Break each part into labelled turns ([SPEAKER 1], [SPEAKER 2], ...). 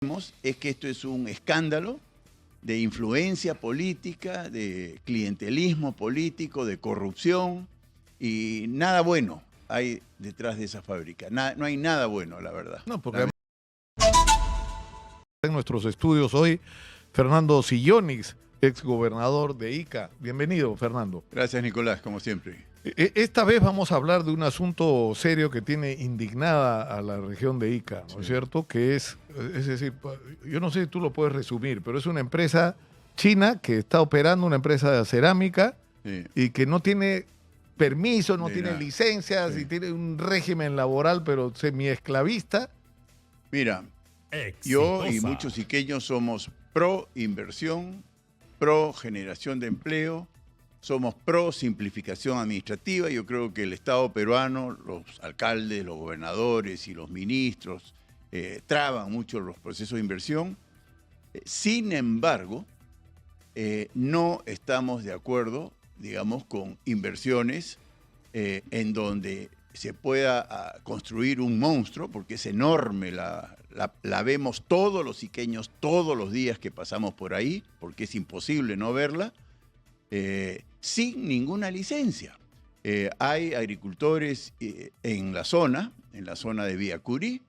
[SPEAKER 1] Es que esto es un escándalo de influencia política, de clientelismo político, de corrupción, y nada bueno hay detrás de esa fábrica. No hay nada bueno, la verdad.
[SPEAKER 2] No, porque en nuestros estudios hoy Fernando Sillonix, exgobernador de Ica. Bienvenido, Fernando.
[SPEAKER 1] Gracias, Nicolás, como siempre.
[SPEAKER 2] Esta vez vamos a hablar de un asunto serio que tiene indignada a la región de Ica, ¿no es cierto? Que es decir, yo no sé si tú lo puedes resumir, pero es una empresa china que está operando, una empresa de cerámica, y que no tiene permiso, no tiene licencias, y tiene un régimen laboral, pero semi-esclavista.
[SPEAKER 1] Mira, yo y muchos iqueños somos pro inversión, pro generación de empleo, somos pro simplificación administrativa. Yo creo que el Estado peruano, los alcaldes, los gobernadores y los ministros traban mucho los procesos de inversión. Sin embargo, no estamos de acuerdo, digamos, con inversiones en donde se pueda construir un monstruo, porque es enorme, la vemos todos los iqueños todos los días que pasamos por ahí, porque es imposible no verla, sin ninguna licencia. Hay agricultores en la zona de Villacurí,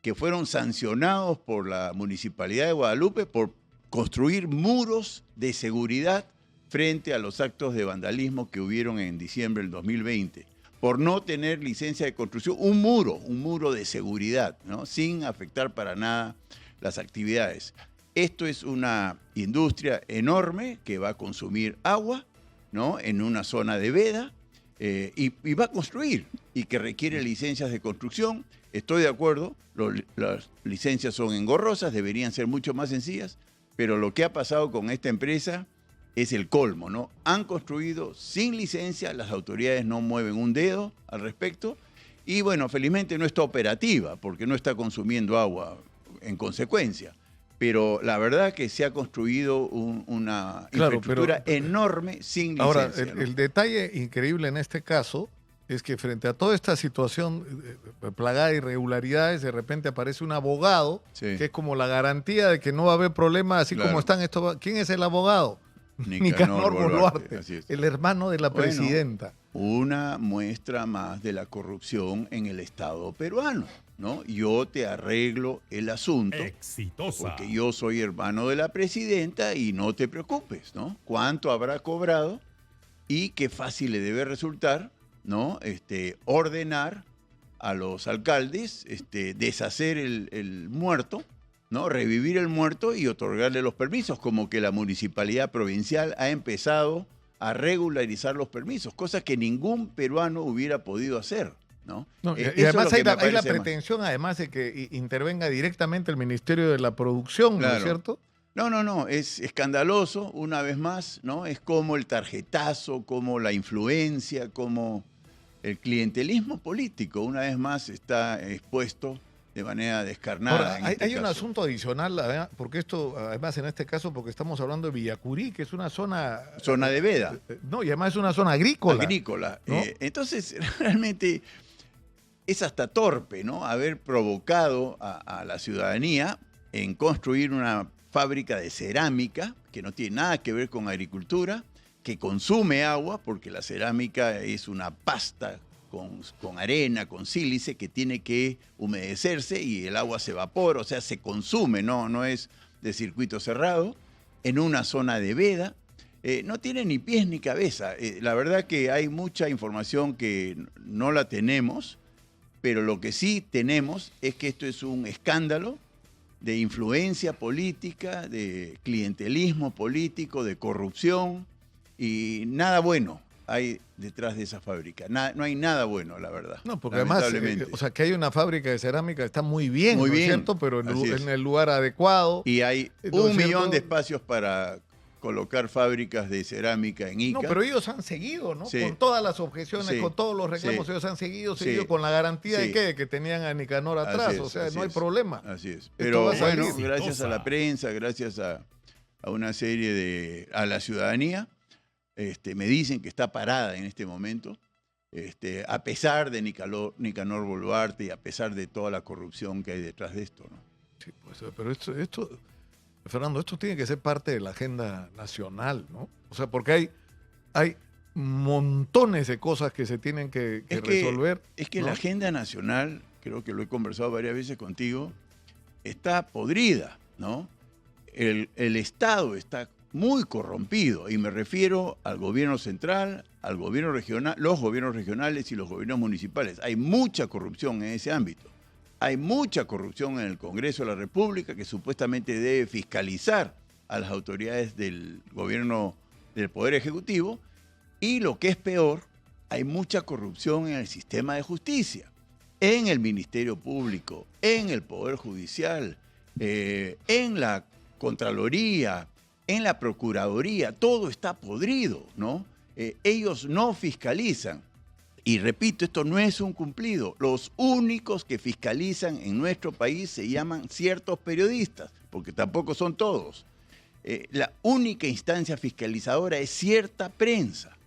[SPEAKER 1] que fueron sancionados por la Municipalidad de Guadalupe por construir muros de seguridad frente a los actos de vandalismo que hubieron en diciembre del 2020, por no tener licencia de construcción, un muro de seguridad, ¿no? Sin afectar para nada las actividades. Esto es una industria enorme que va a consumir agua, ¿no? En una zona de veda, y va a construir, y que requiere licencias de construcción. Estoy de acuerdo, las licencias son engorrosas, deberían ser mucho más sencillas, pero lo que ha pasado con esta empresa es el colmo, ¿no? Han construido sin licencia, las autoridades no mueven un dedo al respecto, y bueno, felizmente no está operativa, porque no está consumiendo agua en consecuencia. Pero la verdad que se ha construido una infraestructura enorme sin licencia.
[SPEAKER 2] Ahora,
[SPEAKER 1] ¿no?
[SPEAKER 2] el detalle increíble en este caso es que frente a toda esta situación plagada de irregularidades, de repente aparece un abogado, que es como la garantía de que no va a haber problemas, así como están estos. ¿Quién es el abogado? Nicanor Boluarte, el hermano de la presidenta.
[SPEAKER 1] Una muestra más de la corrupción en el Estado peruano, ¿no? Yo te arreglo el asunto. Exitosa. Porque yo soy hermano de la presidenta y no te preocupes, ¿no? ¿Cuánto habrá cobrado? Y qué fácil le debe resultar, ¿no? Ordenar a los alcaldes, deshacer el muerto, ¿no? Revivir el muerto y otorgarle los permisos, como que la municipalidad provincial ha empezado a regularizar los permisos, cosa que ningún peruano hubiera podido hacer, ¿no?
[SPEAKER 2] Y además hay la pretensión, además, de que intervenga directamente el Ministerio de la Producción, ¿no es cierto?
[SPEAKER 1] No, es escandaloso, una vez más, ¿no? Es como el tarjetazo, como la influencia, como el clientelismo político, una vez más está expuesto de manera descarnada.
[SPEAKER 2] Ahora, hay un asunto adicional, porque esto, además en este caso, porque estamos hablando de Villacurí, que es una zona...
[SPEAKER 1] Zona de veda.
[SPEAKER 2] No, y además es una zona agrícola.
[SPEAKER 1] ¿no? Entonces, realmente es hasta torpe, ¿no? Haber provocado a la ciudadanía en construir una fábrica de cerámica que no tiene nada que ver con agricultura, que consume agua, porque la cerámica es una pasta con arena, con sílice, que tiene que humedecerse y el agua se evapora, o sea, se consume, no es de circuito cerrado, en una zona de veda. No tiene ni pies ni cabeza. La verdad que hay mucha información que no la tenemos, pero lo que sí tenemos es que esto es un escándalo de influencia política, de clientelismo político, de corrupción, y nada bueno hay detrás de esa fábrica. No hay nada bueno, la verdad.
[SPEAKER 2] No, porque además, o sea, que hay una fábrica de cerámica, está muy bien, ¿no es cierto? Pero en el lugar adecuado.
[SPEAKER 1] Y hay 1 millón de espacios para colocar fábricas de cerámica en Ica.
[SPEAKER 2] No, pero ellos han seguido, ¿no? Con todas las objeciones, con todos los reclamos, ellos han seguido con la garantía de que tenían a Nicanor atrás, o sea, no hay problema.
[SPEAKER 1] Así es. Pero bueno, gracias a la prensa, gracias a una serie a la ciudadanía, me dicen que está parada en este momento, a pesar de Nicanor Boluarte y a pesar de toda la corrupción que hay detrás de esto, ¿no?
[SPEAKER 2] Sí, pues, pero Fernando, esto tiene que ser parte de la agenda nacional, ¿no? O sea, porque hay montones de cosas que se tienen que resolver.
[SPEAKER 1] Es que
[SPEAKER 2] ¿no?
[SPEAKER 1] la agenda nacional, creo que lo he conversado varias veces contigo, está podrida, ¿no? El Estado está muy corrompido, y me refiero al gobierno central, al gobierno regional, los gobiernos regionales y los gobiernos municipales. Hay mucha corrupción en ese ámbito. Hay mucha corrupción en el Congreso de la República, que supuestamente debe fiscalizar a las autoridades del gobierno del Poder Ejecutivo. Y lo que es peor, hay mucha corrupción en el sistema de justicia, en el Ministerio Público, en el Poder Judicial, en la Contraloría, en la Procuraduría. Todo está podrido, ¿no? Ellos no fiscalizan. Y repito, esto no es un cumplido. Los únicos que fiscalizan en nuestro país se llaman ciertos periodistas, porque tampoco son todos. La única instancia fiscalizadora es cierta prensa,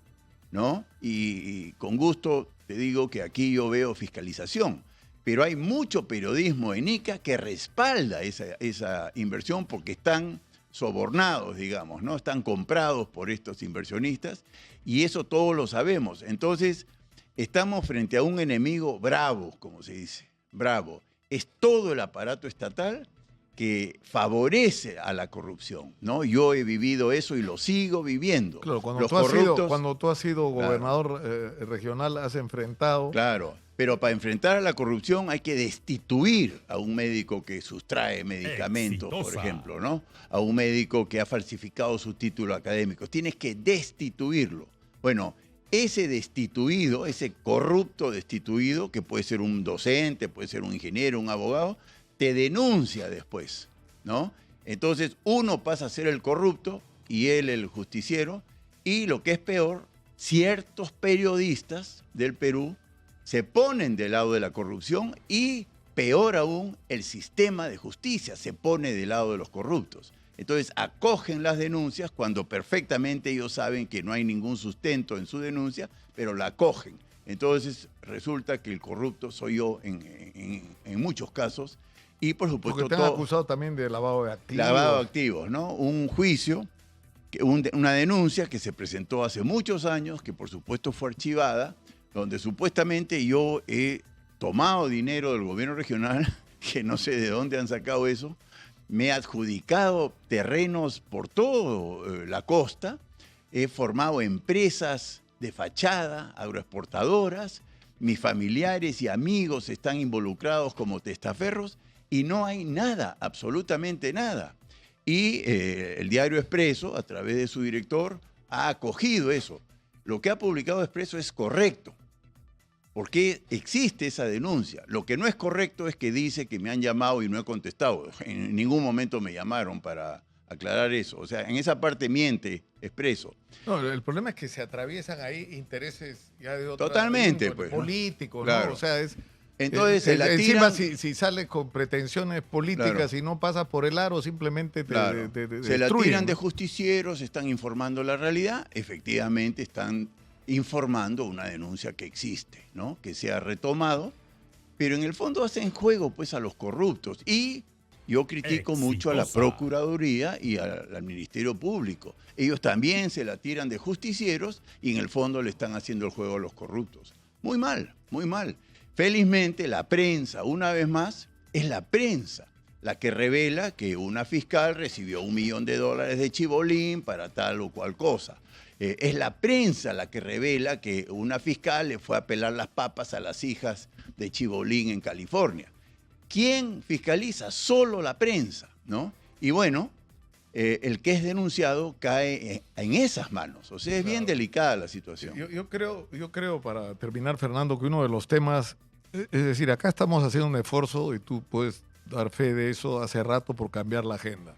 [SPEAKER 1] ¿no? Y con gusto te digo que aquí yo veo fiscalización, pero hay mucho periodismo en Ica que respalda esa inversión porque están sobornados, digamos, ¿no? Están comprados por estos inversionistas y eso todos lo sabemos. Entonces, estamos frente a un enemigo bravo, como se dice, bravo. Es todo el aparato estatal que favorece a la corrupción, ¿no? Yo he vivido eso y lo sigo viviendo.
[SPEAKER 2] Claro, cuando
[SPEAKER 1] Los
[SPEAKER 2] tú has sido gobernador regional, has enfrentado...
[SPEAKER 1] Claro, pero para enfrentar a la corrupción hay que destituir a un médico que sustrae medicamentos, por ejemplo, ¿no? A un médico que ha falsificado sus títulos académicos. Tienes que destituirlo. Bueno, ese destituido, ese corrupto destituido, que puede ser un docente, puede ser un ingeniero, un abogado, te denuncia después, ¿no? Entonces uno pasa a ser el corrupto y él el justiciero, y lo que es peor, ciertos periodistas del Perú se ponen del lado de la corrupción y, peor aún, el sistema de justicia se pone del lado de los corruptos. Entonces acogen las denuncias cuando perfectamente ellos saben que no hay ningún sustento en su denuncia, pero la acogen. Entonces resulta que el corrupto soy yo en muchos casos. Y por supuesto...
[SPEAKER 2] Porque te han acusado también de lavado de activos.
[SPEAKER 1] Lavado de activos, ¿no? Un juicio, una denuncia que se presentó hace muchos años, que por supuesto fue archivada, donde supuestamente yo he tomado dinero del gobierno regional, que no sé de dónde han sacado eso, me he adjudicado terrenos por toda la costa, he formado empresas de fachada, agroexportadoras, mis familiares y amigos están involucrados como testaferros y no hay nada, absolutamente nada. Y el diario Expreso, a través de su director, ha acogido eso. Lo que ha publicado Expreso es correcto, porque existe esa denuncia. Lo que no es correcto es que dice que me han llamado y no he contestado. En ningún momento me llamaron para aclarar eso. O sea, en esa parte miente Expreso.
[SPEAKER 2] No, el problema es que se atraviesan ahí intereses ya de otra
[SPEAKER 1] Totalmente,
[SPEAKER 2] índole,
[SPEAKER 1] pues, ¿no?
[SPEAKER 2] políticos,
[SPEAKER 1] Claro.
[SPEAKER 2] ¿no? O sea, es...
[SPEAKER 1] Entonces se la
[SPEAKER 2] encima,
[SPEAKER 1] tiran...
[SPEAKER 2] si sales con pretensiones políticas
[SPEAKER 1] Claro.
[SPEAKER 2] y no pasas por el aro, simplemente te
[SPEAKER 1] se la
[SPEAKER 2] destruyen,
[SPEAKER 1] tiran
[SPEAKER 2] ¿no?
[SPEAKER 1] de justicieros, están informando la realidad, efectivamente están informando una denuncia que existe, ¿no? Que se ha retomado, pero en el fondo hacen juego pues a los corruptos. Y yo critico mucho a la Procuraduría y al Ministerio Público. Ellos también se la tiran de justicieros y en el fondo le están haciendo el juego a los corruptos. Muy mal, muy mal. Felizmente la prensa, una vez más, es la prensa la que revela que una fiscal recibió $1 millón de Chibolín para tal o cual cosa. Es la prensa la que revela que una fiscal le fue a pelar las papas a las hijas de Chibolín en California. ¿Quién fiscaliza? Solo la prensa, ¿no? Y bueno, el que es denunciado cae en esas manos. O sea, es bien delicada la situación.
[SPEAKER 2] Yo creo, para terminar, Fernando, que uno de los temas, es decir, acá estamos haciendo un esfuerzo, y tú puedes dar fe de eso hace rato, por cambiar la agenda.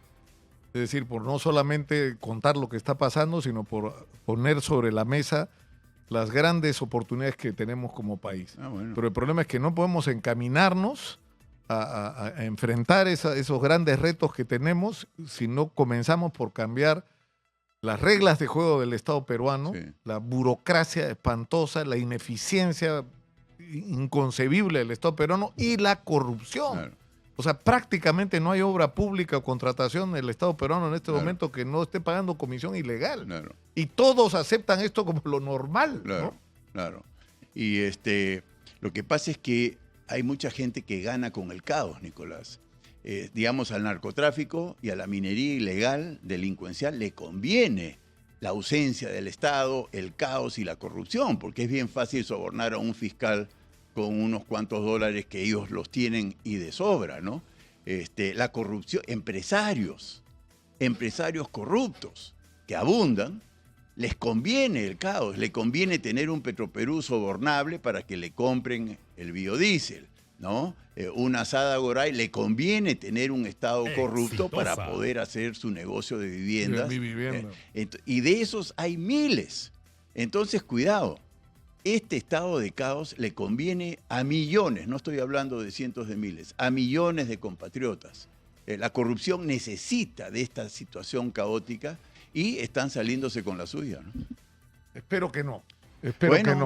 [SPEAKER 2] Es decir, por no solamente contar lo que está pasando, sino por poner sobre la mesa las grandes oportunidades que tenemos como país.
[SPEAKER 1] Bueno.
[SPEAKER 2] Pero el problema es que no podemos encaminarnos a enfrentar esos grandes retos que tenemos si no comenzamos por cambiar las reglas de juego del Estado peruano,
[SPEAKER 1] Sí.
[SPEAKER 2] la burocracia espantosa, la ineficiencia inconcebible del Estado peruano y la corrupción.
[SPEAKER 1] Claro.
[SPEAKER 2] O sea, prácticamente no hay obra pública o contratación en el Estado peruano en este momento que no esté pagando comisión ilegal.
[SPEAKER 1] Claro.
[SPEAKER 2] Y todos aceptan esto como lo normal.
[SPEAKER 1] Claro,
[SPEAKER 2] ¿no?
[SPEAKER 1] claro. Y lo que pasa es que hay mucha gente que gana con el caos, Nicolás. Digamos, al narcotráfico y a la minería ilegal, delincuencial, le conviene la ausencia del Estado, el caos y la corrupción, porque es bien fácil sobornar a un fiscal con unos cuantos dólares que ellos los tienen y de sobra, ¿no? La corrupción, empresarios corruptos que abundan, les conviene el caos, le conviene tener un Petroperú sobornable para que le compren el biodiesel, ¿no? Una Sada Goray le conviene tener un Estado corrupto para poder hacer su negocio de viviendas. Y de esos hay miles. Entonces, cuidado. Este estado de caos le conviene a millones, no estoy hablando de cientos de miles, a millones de compatriotas. La corrupción necesita de esta situación caótica y están saliéndose con la suya, ¿no?
[SPEAKER 2] Espero que no.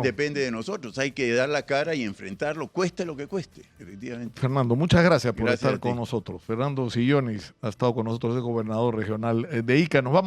[SPEAKER 1] Depende de nosotros. Hay que dar la cara y enfrentarlo, cueste lo que cueste, efectivamente.
[SPEAKER 2] Fernando, muchas gracias por estar con nosotros. Fernando Sillonis ha estado con nosotros, es gobernador regional de Ica. Nos vamos.